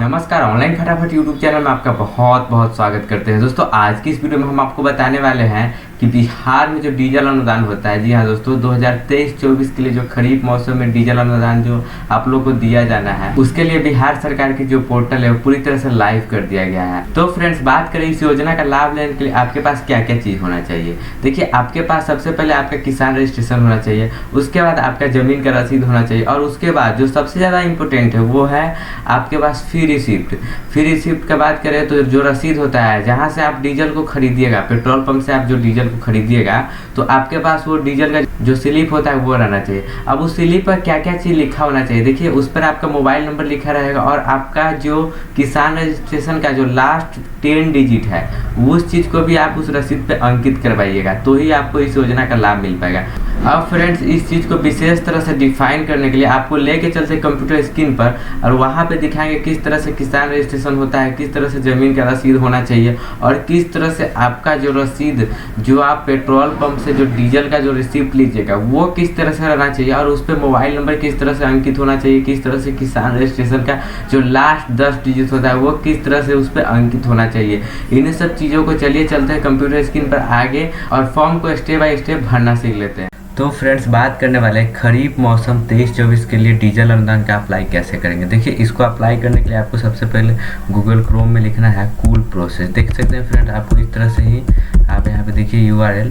नमस्कार, ऑनलाइन फटाफट YouTube channel में आपका बहुत बहुत स्वागत करते हैं। दोस्तों, आज की इस वीडियो में हम आपको बताने वाले हैं कि बिहार में जो डीजल अनुदान होता है, जी हाँ दोस्तों, 2023-24 के लिए जो खरीफ मौसम में डीजल अनुदान जो आप लोग को दिया जाना है, उसके लिए बिहार सरकार की जो पोर्टल है वो पूरी तरह से लाइव कर दिया गया है। तो फ्रेंड्स, बात करें इस योजना का लाभ लेने के लिए आपके पास क्या क्या चीज़ होना चाहिए। देखिए, आपके पास सबसे पहले आपका किसान रजिस्ट्रेशन होना चाहिए, उसके बाद आपका जमीन का रसीद होना चाहिए, और उसके बाद जो सबसे ज़्यादा इंपॉर्टेंट है वो है आपके पास फ्री रिसिप्ट का बात करें तो जो रसीद होता है, जहां से आप डीजल को खरीदिएगा, पेट्रोल पंप से आप जो डीजल को खरीदिएगा, तो आपके पास वो डीजल का जो स्लिप होता है वो रहना चाहिए। अब उस स्लिप पर क्या क्या चीज़ लिखा होना चाहिए, देखिए उस पर आपका मोबाइल नंबर लिखा रहेगा, और आपका जो किसान रजिस्ट्रेशन का जो लास्ट 10 डिजिट है उस चीज़ को भी आप उस रसीद पे अंकित करवाइएगा, तो ही आपको इस योजना का लाभ मिल पाएगा। अब फ्रेंड्स, इस चीज़ को विशेष तरह से डिफाइन करने के लिए आपको लेके चलते कंप्यूटर स्क्रीन पर, और वहाँ पे दिखाएंगे किस तरह से किसान रजिस्ट्रेशन होता है, किस तरह से ज़मीन का रसीद होना चाहिए, और किस तरह से आपका जो रसीद जो आप पेट्रोल पंप से जो डीजल का जो रिसिप्ट लीजिएगा वो किस तरह से रहना चाहिए, और उस पर मोबाइल नंबर किस तरह से अंकित होना चाहिए, किस तरह से किसान रजिस्ट्रेशन का जो लास्ट 10 डिजिट होता है वो किस तरह से उस पर अंकित होना चाहिए। इन सब चीज़ों को चलिए चलते हैं कंप्यूटर स्क्रीन पर आगे, और फॉर्म को स्टेप बाय स्टेप भरना सीख लेते हैं। तो फ्रेंड्स, बात करने वाले हैं खरीफ मौसम 23-24 के लिए डीजल अनुदान का अप्लाई कैसे करेंगे। देखिए, इसको अप्लाई करने के लिए आपको सबसे पहले गूगल क्रोम में लिखना है कूल प्रोसेस। देख सकते हैं फ्रेंड, आपको इस तरह से ही आप यहाँ पे देखिए URL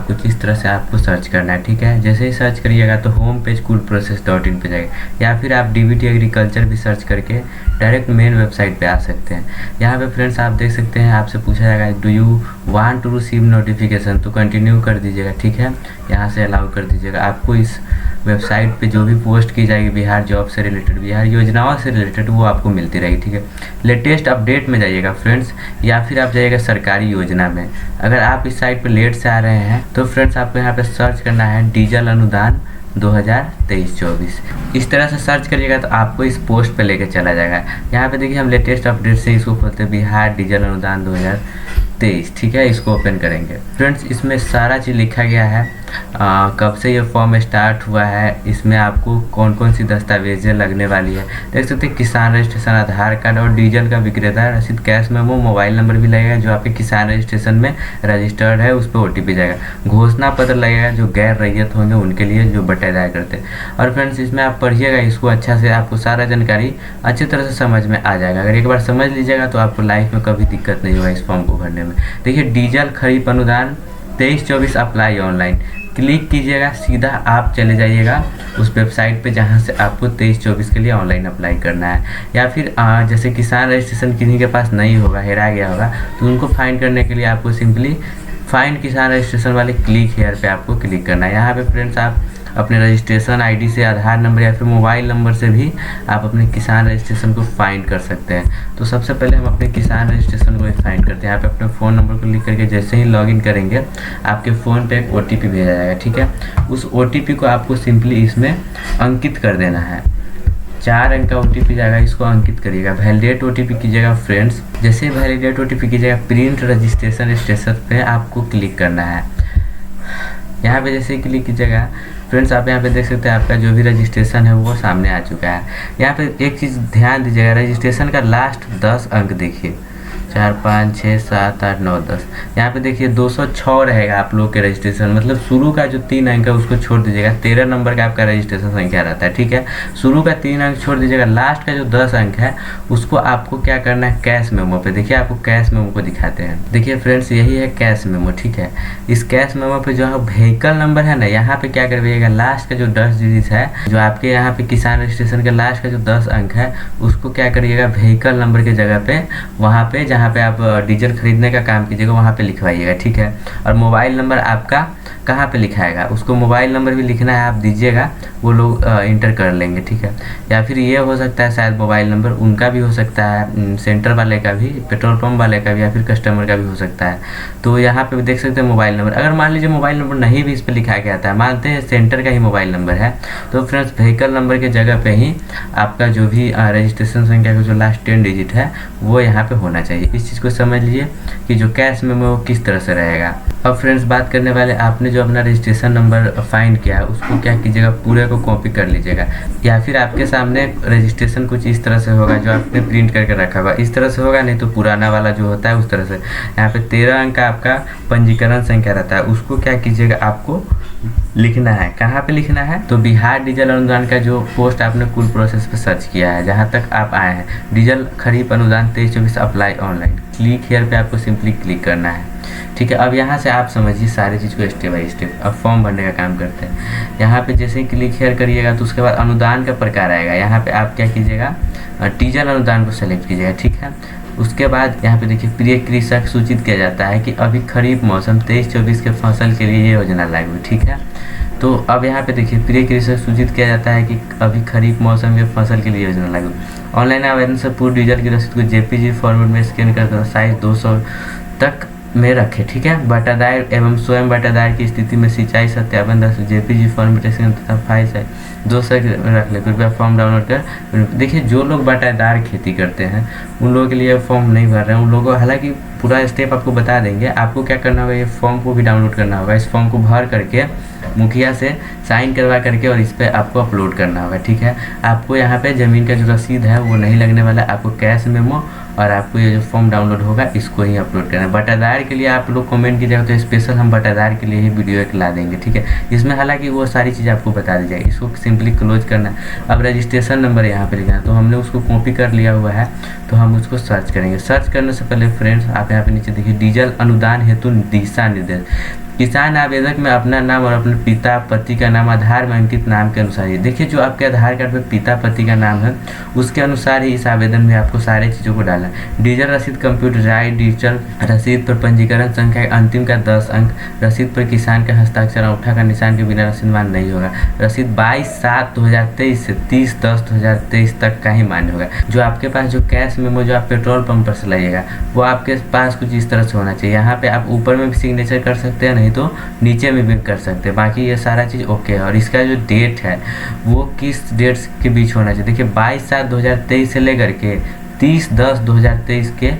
कुछ इस तरह से आपको सर्च करना है, ठीक है। जैसे ही सर्च करिएगा तो होम पेज coolprocess.in पे जाएगा, या फिर आप DBT एग्रीकल्चर भी सर्च करके डायरेक्ट मेन वेबसाइट पे आ सकते हैं। यहाँ पे फ्रेंड्स आप देख सकते हैं, आपसे पूछा जाएगा do you want to receive notification, तो कंटिन्यू कर दीजिएगा, ठीक है। यहाँ से अलाउ कर दीजिएगा। आपको इस वेबसाइट पे जो भी पोस्ट की जाएगी बिहार जॉब से रिलेटेड, बिहार योजनाओं से रिलेटेड, वो आपको मिलती रहेगी, ठीक है। लेटेस्ट अपडेट में जाइएगा फ्रेंड्स, या फिर आप जाइएगा सरकारी योजना में। अगर आप इस साइट पे लेट से आ रहे हैं तो फ्रेंड्स आपको यहाँ पे सर्च करना है डीजल अनुदान 2023-24। इस तरह से सर्च करिएगा तो आपको इस पोस्ट पे लेके चला जाएगा। यहाँ पे देखिए, हम लेटेस्ट अपडेट से इसको खोलते हैं, बिहार डीजल अनुदान 2023, ठीक है। इसको ओपन करेंगे फ्रेंड्स, इसमें सारा चीज़ लिखा गया है, कब से ये फॉर्म स्टार्ट हुआ है, इसमें आपको कौन कौन सी दस्तावेजें लगने वाली है। देख सकते हैं, किसान रजिस्ट्रेशन, आधार कार्ड और डीजल का विक्रेता रसीद, कैश मेमो, मोबाइल नंबर भी लगेगा जो आपके किसान रजिस्ट्रेशन में रजिस्टर्ड है, उस पर OTP जाएगा। घोषणा पत्र लगेगा जो गैर रैयत होंगे उनके लिए, जो बटाया जाया करते हैं। और फ्रेंड्स, इसमें आप पढ़िएगा इसको अच्छा से, आपको सारा जानकारी अच्छी तरह से समझ में आ जाएगा। अगर एक बार समझ लीजिएगा तो आपको लाइफ में कभी दिक्कत नहीं होगा इस फॉर्म को भरने में। देखिए, डीजल खरीफ अनुदान 23-24 अप्लाई ऑनलाइन, क्लिक कीजिएगा, सीधा आप चले जाइएगा उस वेबसाइट पे जहाँ से आपको 23-24 के लिए ऑनलाइन अप्लाई करना है। या फिर जैसे किसान रजिस्ट्रेशन किसी के पास नहीं होगा, हेरा गया होगा, तो उनको फाइंड करने के लिए आपको सिंपली फाइंड किसान रजिस्ट्रेशन वाले क्लिक हेयर पे आपको क्लिक करना है। यहाँ पे फ्रेंड्स आप अपने रजिस्ट्रेशन ID से, आधार नंबर या फिर मोबाइल नंबर से भी आप अपने किसान रजिस्ट्रेशन को फाइंड कर सकते हैं। तो सबसे पहले हम अपने किसान रजिस्ट्रेशन को फाइंड करते हैं। यहाँ पे अपने फ़ोन नंबर को लिख करके जैसे ही लॉगिन करेंगे आपके फ़ोन पे एक OTP भेजा जाएगा, ठीक है। उस OTP को आपको सिंपली इसमें अंकित कर देना है। 4 अंक का OTP जाएगा, इसको अंकित करिएगा। वैलिडेट OTP कीजिएगा फ्रेंड्स। जैसे वैलिडेट OTP कीजिएगा, प्रिंट रजिस्ट्रेशन स्टेटस पे आपको क्लिक करना है। यहाँ पे जैसे ही क्लिक कीजिएगा फ्रेंड्स, आप यहाँ पे देख सकते हैं आपका जो भी रजिस्ट्रेशन है वो सामने आ चुका है। यहाँ पे एक चीज़ ध्यान दीजिएगा, रजिस्ट्रेशन का लास्ट 10 अंक देखिए, 4, 5, 6, 7, 8, 9, 10। यहाँ पे देखिए 206 रहेगा आप लोग के रजिस्ट्रेशन, मतलब शुरू का जो 3 अंक है उसको छोड़ दीजिएगा। 13 नंबर का आपका रजिस्ट्रेशन संख्या रहता है, ठीक है। शुरू का 3 अंक छोड़ दीजिएगा, लास्ट का जो 10 अंक है उसको आपको क्या करना है, कैश मेमो पे। देखिए, आपको कैश मेमो को दिखाते हैं। देखिए फ्रेंड्स, यही है कैश मेमो, ठीक है। इस कैश मेमो पे जो है व्हीकल नंबर है ना, यहाँ पे क्या करवाइएगा, लास्ट का जो 10 डिजिट है, जो आपके यहाँ पे किसान रजिस्ट्रेशन के लास्ट का जो 10 अंक है, उसको क्या करिएगा, व्हीकल नंबर की जगह पे, वहाँ पे जहाँ पे आप डीजल खरीदने का काम कीजिएगा वहाँ पे लिखवाइएगा, ठीक है। और मोबाइल नंबर आपका कहाँ पे लिखाएगा, उसको मोबाइल नंबर भी लिखना है, आप दीजिएगा, वो लोग इंटर कर लेंगे, ठीक है। या फिर ये हो सकता है शायद मोबाइल नंबर उनका भी हो सकता है, सेंटर वाले का भी, पेट्रोल पंप वाले का भी, या फिर कस्टमर का भी हो सकता है। तो यहाँ पे देख सकते हैं मोबाइल नंबर। अगर मान लीजिए मोबाइल नंबर नहीं भी इस पर लिखा गया था, मानते हैं सेंटर का ही मोबाइल नंबर है, तो फ्रेंड्स व्हीकल नंबर के जगह पे ही आपका जो भी रजिस्ट्रेशन संख्या का जो लास्ट 10 डिजिट है वो यहाँ पे होना चाहिए। इस चीज़ को समझ लीजिए कि जो कैश मेमो किस तरह से रहेगा। अब फ्रेंड्स बात करने वाले, आपने जो अपना रजिस्ट्रेशन नंबर फाइंड किया है उसको क्या कीजिएगा, पूरे को कॉपी कर लीजिएगा, या फिर आपके सामने रजिस्ट्रेशन कुछ इस तरह से होगा जो आपने प्रिंट करके रखा होगा, इस तरह से होगा, नहीं तो पुराना वाला जो होता है उस तरह से। यहाँ पे 13 अंक का आपका पंजीकरण संख्या रहता है, उसको क्या कीजिएगा, आपको लिखना है। कहाँ पे लिखना है, तो बिहार डीजल अनुदान का जो पोस्ट आपने कुल प्रोसेस पे सर्च किया है, जहाँ तक आप आए हैं, डीजल खरीफ अनुदान 23-24 अप्लाई ऑनलाइन, क्लिक हेयर पे आपको सिंपली क्लिक करना है। ठीक है, अब यहाँ से आप समझिए सारी चीज़ को स्टेप बाय स्टेप। अब फॉर्म भरने का काम करते हैं। यहाँ पे जैसे ही क्लिक हेयर करिएगा तो उसके बाद अनुदान का प्रकार आएगा। यहाँ पे आप क्या कीजिएगा, डीजल अनुदान को सेलेक्ट कीजिएगा। ठीक है, उसके बाद यहाँ पे देखिए प्रिय कृषक सूचित किया जाता है कि अभी खरीफ मौसम 23-24 के फसल के लिए ये योजना लागू। ठीक है, तो अब यहाँ पे देखिए प्रिय कृषक सूचित किया जाता है कि अभी खरीफ मौसम के फसल के लिए योजना लागू। ऑनलाइन आवेदन से पूर्व डीजल की रसीद को जेपीजी फॉर्मेट में स्कैन कर साइज 200 तक में रखें। ठीक है, बटादार एवं स्वयं बटादार की स्थिति में सिंचाई सत्यापन दस जेपीजी फॉर्मेटेशन तथा फाइल से 200 रख ले। कृपया फॉर्म डाउनलोड कर। देखिए जो लोग बटादार खेती करते हैं उन लोगों के लिए फॉर्म नहीं भर रहे हैं, उन लोगों को हालांकि पूरा स्टेप आपको बता देंगे। आपको क्या करना होगा, ये फॉर्म को भी डाउनलोड करना होगा। इस फॉर्म को भर करके मुखिया से साइन करवा करके और इस पर आपको अपलोड करना होगा। ठीक है, आपको यहाँ पे ज़मीन का जो रसीद है वो नहीं लगने वाला, आपको कैश मेमो और आपको ये जो फॉर्म डाउनलोड होगा इसको ही अपलोड करना है। बटादार के लिए आप लोग कमेंट कीजिएगा तो स्पेशल हम बटादार के लिए ही वीडियो एक ला देंगे। ठीक है, इसमें हालांकि वो सारी चीज़ आपको बता दी जाएगी। इसको सिंपली क्लोज करना है। अब रजिस्ट्रेशन नंबर यहाँ पे लिखना है, तो हमने उसको कॉपी कर लिया हुआ है, तो हम उसको सर्च करेंगे। सर्च करने से पहले फ्रेंड्स आप यहाँ पे नीचे देखिए डीजल अनुदान हेतु दिशा निर्देश। किसान आवेदक में अपना नाम और अपने पिता पति का नाम आधार में अंकित नाम के अनुसार ही, देखिए जो आपके आधार कार्ड पे पिता पति का नाम है उसके अनुसार ही इस आवेदन में आपको सारे चीज़ों को डालना है। डीजल रसीद कंप्यूटराइज्ड डिजिटल रसीद पर पंजीकरण संख्या अंतिम का 10 अंक, रसीद पर किसान का हस्ताक्षर अंगूठा का निशान के बिना रसीद मान्य नहीं होगा। रसीद 22/7/2023 से 30/10/2023 तक का ही मान्य होगा। जो आपके पास जो कैश मेमो जो आप पेट्रोल पंप पर से लाइएगा वो आपके पास कुछ इस तरह से होना चाहिए। यहाँ पे आप ऊपर में भी सिग्नेचर कर सकते हैं, नहीं तो नीचे में भी कर सकते हैं। बाकी ये सारा चीज़ ओके है। और इसका जो डेट है वो किस डेट के बीच होना चाहिए, देखिए 22/7/2023 से लेकर के 30/10/2023 के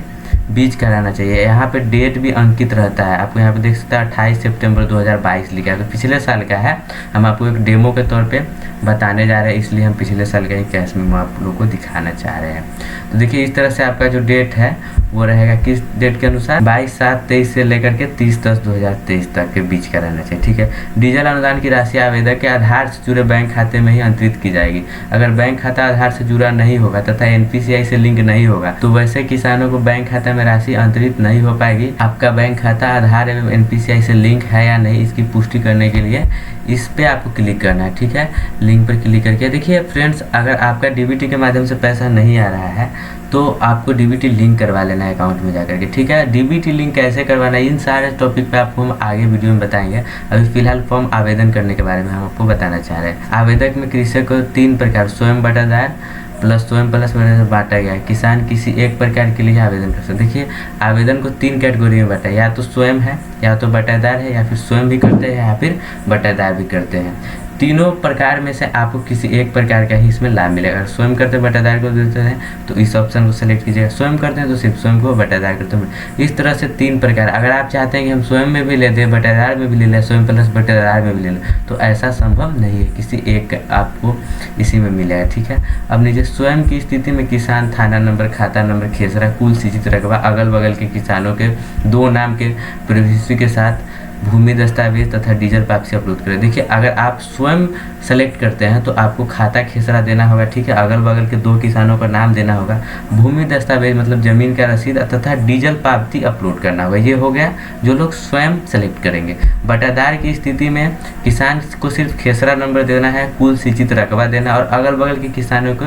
बीच कराना चाहिए। यहाँ पे डेट भी अंकित रहता है, आपको यहाँ पे देख सकते हैं 28 सितंबर 2022 लिखा है, तो पिछले साल का है। हम आपको एक डेमो के तौर पे बताने जा रहे हैं, इसलिए हम पिछले साल का ही कैश मेमो आप लोगों को दिखाना चाह रहे हैं। तो देखिए इस तरह से आपका जो डेट है वो रहेगा किस डेट के अनुसार, 22/7/23 से लेकर के 30/10/2023 तक के बीच का रहना चाहिए। ठीक है, डीजल अनुदान की राशि आवेदक के आधार से जुड़े बैंक खाते में ही अंतरित की जाएगी। अगर बैंक खाता आधार से जुड़ा नहीं होगा तथा NPCI से लिंक नहीं होगा तो वैसे किसानों को बैंक खाता में राशि अंतरित नहीं हो पाएगी। आपका बैंक खाता आधार एवं NPCI से लिंक है या नहीं इसकी पुष्टि करने के लिए इस पे आपको क्लिक करना है। ठीक है, लिंक पर क्लिक करके देखिए फ्रेंड्स, अगर आपका DBT के माध्यम से पैसा नहीं आ रहा है तो आपको DBT लिंक करवा लेना है अकाउंट में जाकर के। ठीक है, DBT लिंक कैसे करवाना है इन सारे टॉपिक पे आपको हम आगे वीडियो में बताएंगे। अभी फिलहाल फॉर्म आवेदन करने के बारे में हम आपको बताना चाह रहे हैं। आवेदक में कृषक को 3 प्रकार स्वयं बटादार प्लस स्वयं प्लस में बांटा गया है। किसान किसी एक प्रकार के लिए आवेदन कर सकते। देखिए आवेदन को 3 कैटेगरी में बांटा है, या तो स्वयं है, या तो बटादार है, या फिर स्वयं भी करते हैं या फिर बटादार भी करते हैं। तीनों प्रकार में से आपको किसी एक प्रकार का ही इसमें लाभ मिलेगा। अगर स्वयं करते बटादार को देते हैं तो इस ऑप्शन को सेलेक्ट कीजिएगा, स्वयं करते हैं तो सिर्फ स्वयं को, बटादार करते हैं। इस तरह से 3 प्रकार। अगर आप चाहते हैं कि हम स्वयं में भी लेते हैं, बटादार में भी ले लें, स्वयं प्लस बटादार में भी ले लें, तो ऐसा संभव नहीं है, किसी एक आपको इसी में मिलेगा। ठीक है, अब नीचे स्वयं की स्थिति में किसान थाना नंबर, खाता नंबर, खेसरा, कुल सिंचित रकबा, अगल बगल के किसानों के 2 नाम के प्रविष्टि के साथ भूमि दस्तावेज तथा डीजल वापसी अपलोड करें। देखिए अगर आप स्वयं सेलेक्ट करते हैं तो आपको खाता खेसरा देना होगा। ठीक है, अगल बगल के 2 किसानों का नाम देना होगा, भूमि दस्तावेज मतलब जमीन का रसीद तथा डीजल पावती अपलोड करना होगा। ये हो गया जो लोग स्वयं सेलेक्ट करेंगे। बटादार की स्थिति में किसान को सिर्फ खेसरा नंबर देना है, कुल सिंचित रकबा देना और अगल बगल के किसानों को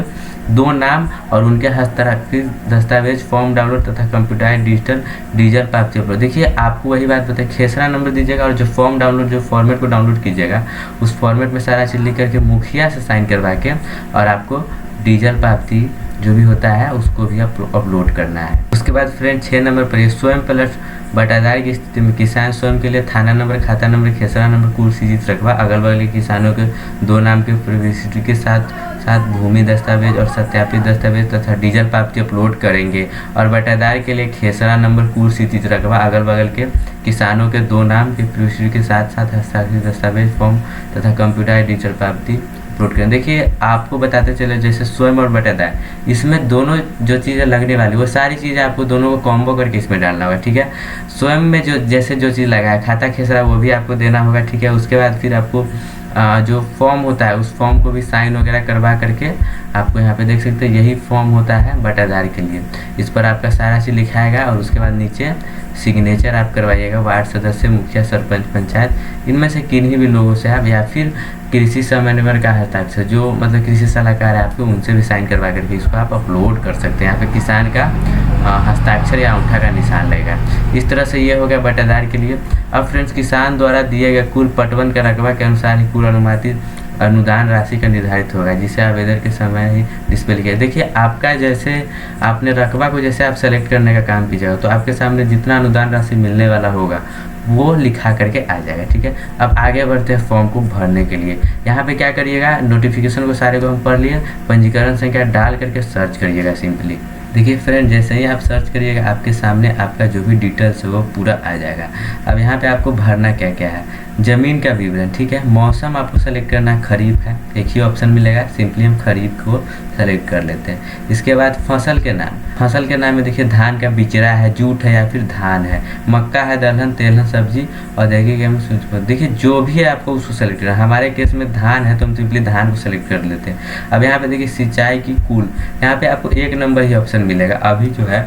2 नाम और उनके हस्ताक्षरित दस्तावेज, फॉर्म डाउनलोड तथा कंप्यूटराइज्ड डिजिटल डीजल पावती अपलोड। देखिए आपको वही बात बताए, खेसरा नंबर दीजिएगा और जो फॉर्म डाउनलोड, जो फॉर्मेट को डाउनलोड कीजिएगा उस फॉर्मेट में सारा चीज़ लिख करके मुखिया से साइन करवा के और आपको डीजल पावती जो भी होता है उसको भी अपलोड करना है। उसके बाद फ्रेंड 6 नंबर पर ये स्वयं प्लस बटादार की स्थिति में किसान स्वयं के लिए थाना नंबर, खाता नंबर, खेसरा नंबर, कुल सीजित रकबा, अगल बगल के किसानों के 2 नाम के प्रविष्टि के साथ साथ भूमि दस्तावेज और सत्यापित दस्तावेज तथा डीजल पावती अपलोड करेंगे। और बटादार के लिए खेसरा नंबर, कुल सीजित रकबा, अगल बगल के किसानों के 2 नाम के प्रविष्टि के साथ साथ हस्ताक्षरित दस्तावेज, फॉर्म तथा कंप्यूटर डिजिटल पावती अपलोड करें। देखिए आपको बताते चले, जैसे स्वयं और बटादार, इसमें दोनों जो चीज़ें लगने वाली वो सारी चीज़ें आपको दोनों को कॉम्बो करके इसमें डालना होगा, ठीक है। स्वयं में जो जैसे जो चीज़ लगा है खाता खेसरा वो भी आपको देना होगा, ठीक है। उसके बाद फिर आपको जो फॉर्म होता है उस फॉर्म को भी साइन वगैरह करवा करके आपको यहाँ पे देख सकते हैं, यही फॉर्म होता है बटादार के लिए। इस पर आपका सारा चीज़ लिखाएगा और उसके बाद नीचे सिग्नेचर आप करवाइएगा। वार्ड सदस्य, मुखिया, सरपंच, पंचायत, इनमें से किन्हीं भी लोगों से आप, या फिर कृषि समन्वयक का हस्ताक्षर, जो मतलब कृषि सलाहकार है आपके, उनसे भी साइन करवा करके इसको आप अपलोड कर सकते हैं। यहाँ पे किसान का हस्ताक्षर या अंगूठा का निशान लगेगा। इस तरह से ये हो गया बटादार के लिए। अब फ्रेंड्स, किसान द्वारा दिए गए कुल पटवन का रकबा के अनुसार ही कुल अनुमानित अनुदान राशि का निर्धारित होगा, जिसे आवेदन के समय ही डिस्प्ले किया। देखिए आपका जैसे आपने रकबा को जैसे आप सेलेक्ट करने का काम कीजिएगा तो आपके सामने जितना अनुदान राशि मिलने वाला होगा वो लिखा करके आ जाएगा, ठीक है। अब आगे बढ़ते हैं फॉर्म को भरने के लिए। यहाँ पे क्या करिएगा, नोटिफिकेशन को सारे को हम पढ़ लिए, पंजीकरण संख्या डाल करके सर्च करिएगा सिंपली। देखिए फ्रेंड, जैसे ही आप सर्च करिएगा आपके सामने आपका जो भी डिटेल्स है वो पूरा आ जाएगा। अब यहाँ पे आपको भरना क्या क्या है, ज़मीन का विवरण, ठीक है। मौसम आपको सेलेक्ट करना है, खरीफ है, एक ही ऑप्शन मिलेगा, सिंपली हम खरीफ को सेलेक्ट कर लेते हैं। इसके बाद फसल के नाम, फसल के नाम में देखिए धान का बिचड़ा है, जूट है या फिर धान है, मक्का है, दलहन, तेलहन, सब्जी और देखिए जो भी है आपको उसको सेलेक्ट करना है। हमारे केस में धान है तो हम सिंपली धान को सेलेक्ट कर लेते हैं। अब यहाँ पे देखिए सिंचाई की कुल, यहाँ पे आपको 1 नंबर ही ऑप्शन मिलेगा। अभी जो है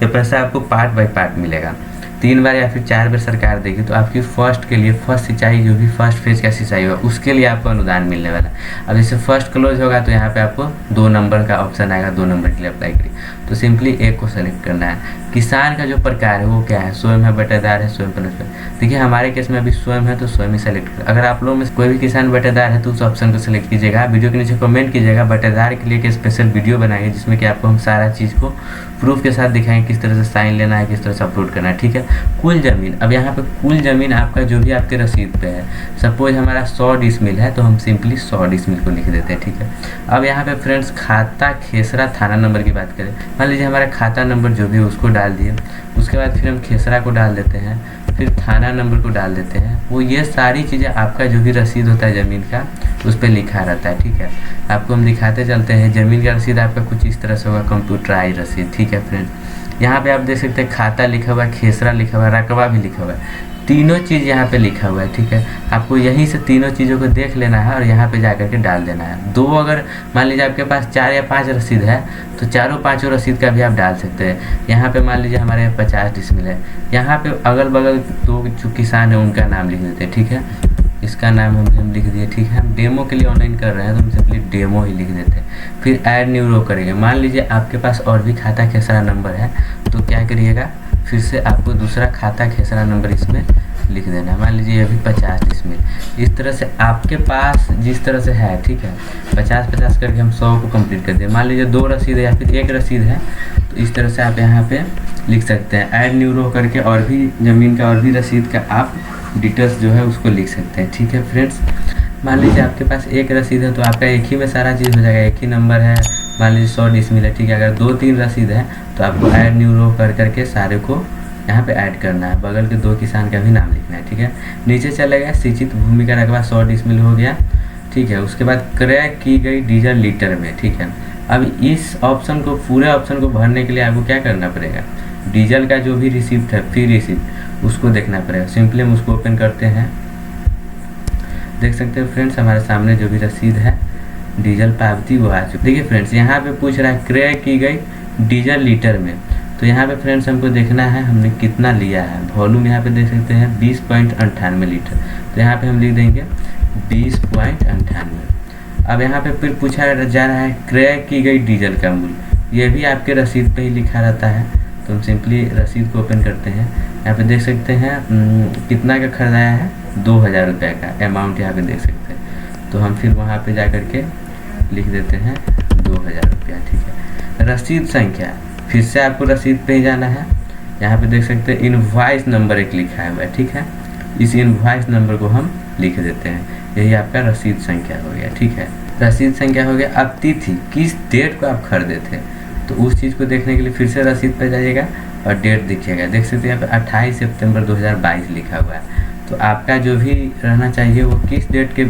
ये पैसा आपको पार्ट बाय पार्ट मिलेगा, 3 बार या फिर 4 बार सरकार देगी। तो आपकी फर्स्ट के लिए, फर्स्ट सिंचाई जो भी फर्स्ट फेज का सिंचाई होगा उसके लिए आपको अनुदान मिलने वाला है। अब जैसे फर्स्ट क्लोज होगा तो यहाँ पे आपको 2 नंबर का ऑप्शन आएगा, 2 नंबर के लिए अप्लाई करिए। तो सिंपली एक को सेलेक्ट करना है। किसान का जो प्रकार है वो क्या है, स्वयं है, बटादार है, स्वयं प्लस। देखिए हमारे केस में अभी स्वयं है तो स्वयं ही सेलेक्ट कर। अगर आप लोगों में कोई भी किसान बटादार है तो उस ऑप्शन को सेलेक्ट कीजिएगा। वीडियो के नीचे कमेंट कीजिएगा, बटादार के लिए एक स्पेशल वीडियो बनाएंगे जिसमें कि आपको हम सारा चीज़ को प्रूफ के साथ दिखाएंगे, किस तरह से साइन लेना है, किस तरह से अपलोड करना है, ठीक है। कुल ज़मीन, अब यहाँ पे कुल ज़मीन आपका जो भी आपके रसीद पे है, सपोज हमारा 100 डिसमिल है तो हम सिंपली 100 डिसमिल को लिख देते हैं, ठीक है। अब यहाँ पे फ्रेंड्स खाता खेसरा थाना नंबर की बात करें, मान लीजिए हमारा खाता नंबर जो भी है उसको डाल दिए, उसके बाद फिर हम खेसरा को डाल देते हैं, फिर थाना नंबर को डाल देते हैं। वो ये सारी चीज़ें आपका जो भी रसीद होता है ज़मीन का उस पर लिखा रहता है, ठीक है। आपको हम दिखाते चलते हैं। ज़मीन का रसीद आपका कुछ इस तरह से होगा, कंप्यूटराइज रसीद, ठीक है फ्रेंड। यहाँ पे आप देख सकते हैं खाता लिखा हुआ है, खेसरा लिखा हुआ है, रकबा भी लिखा हुआ है, तीनों चीज़ यहाँ पे लिखा हुआ है, ठीक है। आपको यहीं से तीनों चीज़ों को देख लेना है और यहाँ पे जाकर के डाल देना है। 2 अगर मान लीजिए आपके पास 4 या 5 रसीद है तो चारों पाँचों रसीद का भी आप डाल सकते हैं। यहाँ पे मान लीजिए हमारे 50 डिसमिल है, यहाँ पे अगल बगल 2 जो किसान है उनका नाम लिख देते हैं, ठीक है। इसका नाम हम लिख दिए, ठीक है। हम डेमो के लिए ऑनलाइन कर रहे हैं तो हम सिंपली डेमो ही लिख देते हैं। फिर ऐड न्यू रो करेंगे। मान लीजिए आपके पास और भी खाता खेसरा नंबर है तो क्या करिएगा, फिर से आपको दूसरा खाता खेसरा नंबर इसमें लिख देना है। मान लीजिए ये भी 50 डिसमिल। इस तरह से आपके पास जिस तरह से है, ठीक है, 50-50 करके हम 100 को कंप्लीट कर दें। मान लीजिए 2 रसीद है या फिर 1 रसीद है तो इस तरह से आप यहाँ पे लिख सकते हैं, ऐड न्यू रो करके और भी ज़मीन का और भी रसीद का आप डिटेल्स जो है उसको लिख सकते हैं, ठीक है फ्रेंड्स। मान लीजिए आपके पास 1 रसीद है तो आपका एक ही में सारा चीज़ हो जाएगा, एक ही नंबर है, मान लीजिए 100 डिसमिल है, ठीक है। अगर 2-3 रसीद है तो आपको ऐड न्यू रो कर करके सारे को यहाँ पे ऐड करना है, बगल के 2 किसान का भी नाम लिखना है, ठीक है। नीचे चले गए, सिंचित भूमि का रकबा 100 डिसमिल हो गया, ठीक है। उसके बाद क्रय की गई डीजल लीटर में, ठीक है। अब इस ऑप्शन को, पूरे ऑप्शन को भरने के लिए आपको क्या करना पड़ेगा, डीजल का जो भी रिसिप्ट है, फ्री रिसिप्ट, उसको देखना पड़ेगा। सिंपली हम उसको ओपन करते हैं, देख सकते हैं फ्रेंड्स हमारे सामने जो भी रसीद है डीजल पावती वो आ चुकी। देखिए फ्रेंड्स यहाँ पे पूछ रहा है क्रय की गई डीजल लीटर में, तो यहाँ पे फ्रेंड्स हमको देखना है हमने कितना लिया है। वॉल्यूम यहाँ पे देख सकते हैं 20.98 लीटर, तो यहाँ पे हम लिख देंगे 20.98। अब यहाँ पे फिर पूछा जा रहा है क्रय की गई डीजल का मूल्य, ये भी आपके रसीद पे ही लिखा रहता है। तो हम सिंपली रसीद को ओपन करते हैं, यहाँ पे देख सकते हैं कितना का खरीदाया है, 2000 रुपये का अमाउंट यहाँ पे देख सकते हैं। तो हम फिर वहाँ पे जा कर के लिख देते हैं 2000 रुपया, ठीक है। रसीद संख्या फिर से आपको रसीद पे ही जाना है। यहाँ पे देख सकते हैं इनवॉइस नंबर एक लिखा हुआ है, ठीक है। इस इनवॉइस नंबर को हम लिख देते हैं, यही आपका रसीद संख्या हो गया, ठीक है। रसीद संख्या हो गया। अब तिथि, किस डेट को आप खरीदे थे, तो उस चीज़ को देखने के लिए फिर से रसीद पे जाइएगा और डेट दिखिएगा। देख सकते हैं यहाँ पे 28 सितंबर 2022 लिखा हुआ है। तो आपका जो भी रहना चाहिए वो किस डेट के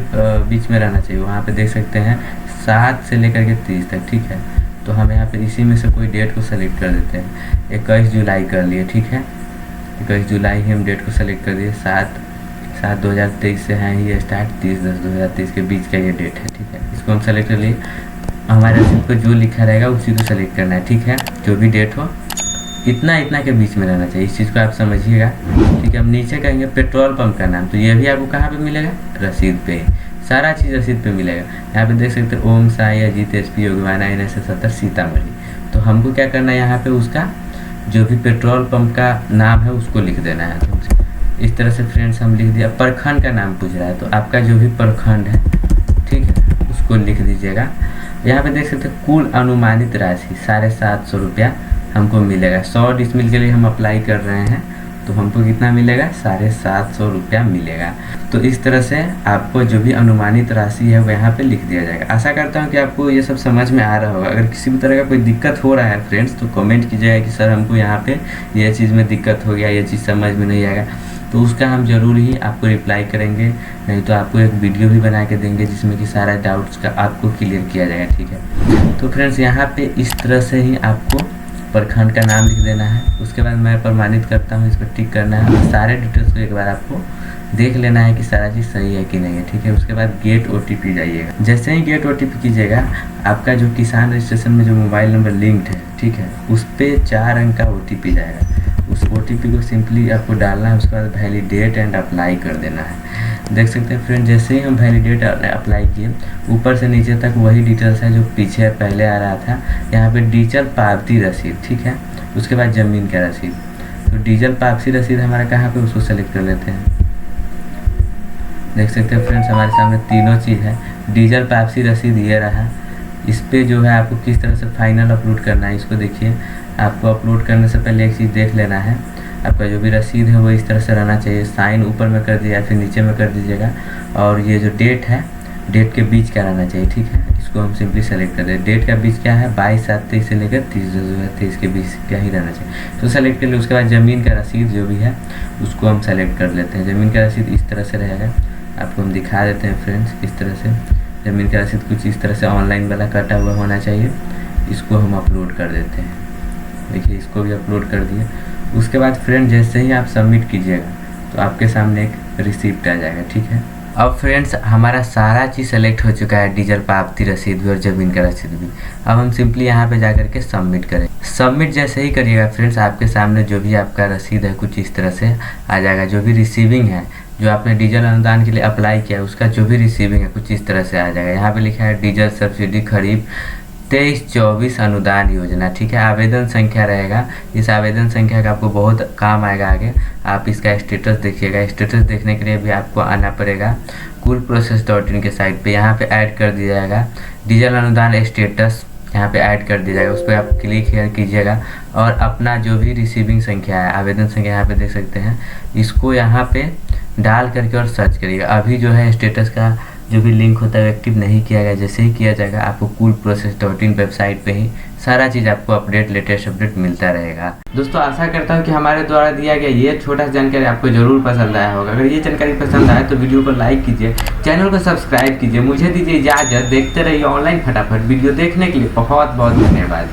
बीच में रहना चाहिए, वहाँ पे देख सकते हैं 7 से लेकर के 30 तक, ठीक है। तो हम यहाँ पे इसी में से कोई डेट को सेलेक्ट कर देते हैं। 21 जुलाई कर लिए, ठीक है। 21 जुलाई ही हम डेट को सेलेक्ट कर दिए। 7/7/2023 से है ये स्टार्ट, 30/10/2023 के बीच का ये डेट है, ठीक है। इसको हम सेलेक्ट कर लिए। हमारे रसीद पर जो लिखा रहेगा उसी को सेलेक्ट करना है, ठीक है। जो भी डेट हो इतना के बीच में रहना चाहिए, इस चीज़ को आप समझिएगा, ठीक है। हम नीचे कहेंगे पेट्रोल पंप का नाम, तो ये भी आपको कहाँ पे मिलेगा, रसीद पे ही। सारा चीज़ रसीद पे मिलेगा। यहाँ पे देख सकते हैं ओम साई अजीत SP योगवाना NS70 सीतामढ़ी। तो हमको क्या करना है, यहाँ पे उसका जो भी पेट्रोल पंप का नाम है उसको लिख देना है। तो इस तरह से फ्रेंड्स हम लिख दिया। प्रखंड का नाम पूछ रहा है, तो आपका जो भी प्रखंड है, ठीक है, उसको लिख दीजिएगा। यहाँ पे देख सकते हैं कुल अनुमानित राशि 750 रुपया हमको मिलेगा। 100 डिसमिल के लिए हम अप्लाई कर रहे हैं, तो हमको कितना मिलेगा, 750 रुपया मिलेगा। तो इस तरह से आपको जो भी अनुमानित राशि है वो यहाँ पे लिख दिया जाएगा। आशा करता हूँ कि आपको ये सब समझ में आ रहा होगा। अगर किसी भी तरह का कोई दिक्कत हो रहा है फ्रेंड्स, तो कमेंट कीजिएगा कि सर हमको यहाँ पे ये चीज़ में दिक्कत हो गया, ये चीज़ समझ में नहीं आएगा, तो उसका हम ज़रूर ही आपको रिप्लाई करेंगे। नहीं तो आपको एक वीडियो भी बना के देंगे जिसमें कि सारा डाउट्स का आपको क्लियर किया जाएगा, ठीक है। तो फ्रेंड्स यहाँ पे इस तरह से ही आपको प्रखंड का नाम लिख देना है। उसके बाद मैं प्रमाणित करता हूँ, इस पर टिक करना है और सारे डिटेल्स को एक बार आपको देख लेना है कि सारा चीज़ सही है कि नहीं है, ठीक है। उसके बाद गेट OTP जाइएगा। जैसे ही गेट OTP कीजिएगा, आपका जो किसान रजिस्ट्रेशन में जो मोबाइल नंबर लिंक्ड है, ठीक है, उस पर 4 अंक का OTP जाएगा। उस OTP को सिंपली आपको डालना है। उसके बाद वैलिडेट एंड अप्लाई कर देना है। देख सकते हैं फ्रेंड, जैसे ही हम वैलिडेट अप्लाई किए, ऊपर से नीचे तक वही डिटेल्स है जो पीछे पहले आ रहा था। यहाँ पे डीजल पावती रसीद, ठीक है। उसके बाद ज़मीन का रसीद। तो डीजल पावती रसीद हमारा कहाँ पे, उसको सेलेक्ट कर लेते हैं। देख सकते हैं फ्रेंड्स, हमारे सामने तीनों चीज़ है। डीजल पावती रसीद ये रहा। इस पर जो है आपको किस तरह से फाइनल अपलोड करना है, इसको देखिए। आपको अपलोड करने से पहले एक चीज़ देख लेना है, आपका जो भी रसीद है वो इस तरह से रहना चाहिए। साइन ऊपर में कर दिया या फिर नीचे में कर दीजिएगा। और ये जो डेट है, डेट के बीच क्या रहना चाहिए, ठीक है। इसको हम सिंपली सेलेक्ट कर दें। डेट का बीच क्या है, 22/7/23 से लेकर 30/2023 के बीच क्या ही रहना चाहिए, तो सेलेक्ट कर ले। उसके बाद ज़मीन का रसीद जो भी है उसको हम सेलेक्ट कर लेते हैं। ज़मीन का रसीद इस तरह से रहेगा, आपको हम दिखा देते हैं फ्रेंड्स। इस तरह से ज़मीन का रसीद कुछ इस तरह से ऑनलाइन वाला कटा हुआ होना चाहिए। इसको हम अपलोड कर देते हैं। देखिए, इसको भी अपलोड कर दिए। उसके बाद फ्रेंड जैसे ही आप सबमिट कीजिएगा तो आपके सामने एक रिसिप्ट आ जाएगा, ठीक है। अब फ्रेंड्स हमारा सारा चीज़ सेलेक्ट हो चुका है, डीजल पावती रसीद भी और ज़मीन का रसीद भी। अब हम सिंपली यहाँ पे जाकर के सबमिट करें। सबमिट जैसे ही करिएगा फ्रेंड्स, आपके सामने जो भी आपका रसीद है कुछ इस तरह से आ जाएगा। जो भी रिसीविंग है, जो आपने डीजल अनुदान के लिए अप्लाई किया है, उसका जो भी रिसीविंग है कुछ इस तरह से आ जाएगा। यहाँ पे लिखा है डीजल सब्सिडी खरीफ 23-24 अनुदान योजना, ठीक है। आवेदन संख्या रहेगा। इस आवेदन संख्या का आपको बहुत काम आएगा आगे। आप इसका स्टेटस देखिएगा। स्टेटस देखने के लिए भी आपको आना पड़ेगा coolprocess.in के साइट पे। यहाँ पे ऐड कर दिया जाएगा डीजल अनुदान स्टेटस, यहाँ पे ऐड कर दिया जाएगा। उस पर आप क्लिक हेयर कीजिएगा और अपना जो भी रिसीविंग संख्या है, आवेदन संख्या यहाँ पे देख सकते हैं, इसको यहाँ पे डाल करके और सर्च करिएगा। अभी जो है स्टेटस का जो भी लिंक होता है एक्टिव नहीं किया गया। जैसे ही किया जाएगा आपको coolprocess.in वेबसाइट पे ही सारा चीज़ आपको अपडेट, लेटेस्ट अपडेट मिलता रहेगा। दोस्तों आशा करता हूँ कि हमारे द्वारा दिया गया ये छोटा जानकारी आपको जरूर पसंद आया होगा। अगर ये जानकारी पसंद आए तो वीडियो को लाइक कीजिए, चैनल को सब्सक्राइब कीजिए। मुझे दीजिए इजाज़त, देखते रहिए ऑनलाइन फटाफट। वीडियो देखने के लिए बहुत बहुत धन्यवाद।